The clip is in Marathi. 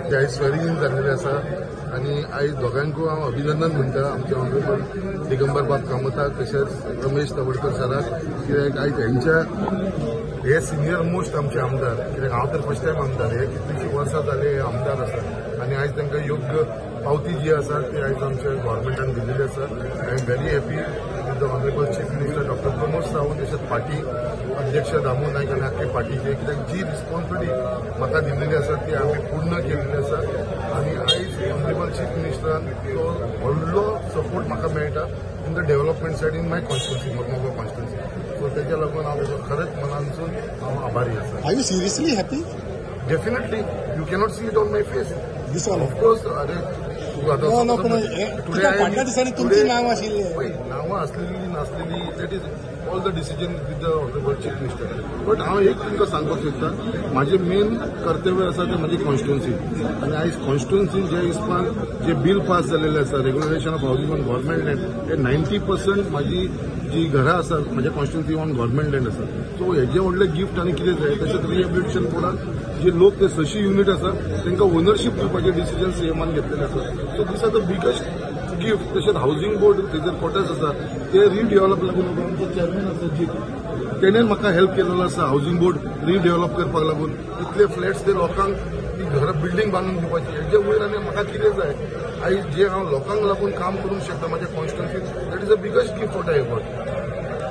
की आयज स्वेरिंग इन जाल्लेलें आसा आनी आयज दोगांयकूय हांव अभिनंदन म्हणटा आमच्या ऑनरेबल दिगंबर बाब कामताक तशेंच रमेश तवडकर सराक कित्याक आयज हेंच्या हे सिनियर मोस्ट आमचे आमदार कित्याक हांव तर फर्स्ट टायम आमदार हे कितलींशीं वर्सां जाले हे आमदार आसा आनी आयज तांकां योग्य पावती जी आसा ती आयज आमच्या गोव्हर्मेंटान दिल्ली आसा I am very happy with the honourable chief minister doctor Pramod Sawant तशेंच पार्टी अध्यक्ष दामू नायक आनी आख्खे पार्टीचे कित्याक जी रिस्पॉन्सिबिलिटी म्हाका दिल्लेली आसा ती आमी पूर्ण केल्ली आसा आनी आयज ऑनरेबल चीफ मिनिस्टरान तो व्हडलो सपोर्ट म्हाका मेळटा in the development side in my constituency Mormugao constituency so तेच्या लागून हांव तेजो खरेंच मनानसून हांव आभारी आसा. Are you seriously happy? Definitely you cannot see it on my face. This all of course. अरे फाटल्या दिसांनी तुमची नांव आशिल्ली नांवां असलेली नासलेली that is all the decision with the honourable chief minister. But हांव एक तुमकां सांगपाक सोदतां म्हाजें मेन कर्तव्य आसा तें म्हाजी कॉन्स्टिट्युन्सी आनी आयज कॉन्स्टिट्युन्सीन जे हिसपान जे बील पास जाल्लेलें आसा regulation of housing on government land हे 90% म्हाजी जी घरां आसात म्हाज्या कॉन्स्टिट्युन्सी ऑन गव्हर्मेंट लँड आसा. सो हेजे व्हडले गिफ्ट आनी कितें जाय तशेंच रिहॅबिलिटेशन बोर्डान जे लोक ते 600 युनिट आसात तांकां ओनरशीप दिवपाचे डिसिजन सीएमान घेतलेले आसात. So these are the biggest gift. तशेंच हावजींग बोर्ड तेजे क्वॉर्टर्स आसा ते रिडेव्हलप लागून आमचो चेअरमॅन आसा जी तेणेन म्हाका हेल्प केलेलो आसा हावजींग बोर्ड रिडेव्हलप करपाक लागून इतले फ्लॅट्स ते लोकांक ती घरां बिल्डींग बांदून दिवपाची हेजे वयर आनी म्हाका कितें जाय आयज जे हांव लोकांक लागून काम करूंक शकता म्हाज्या कॉन्स्टिट्युन्सीन that is the biggest gift what I got.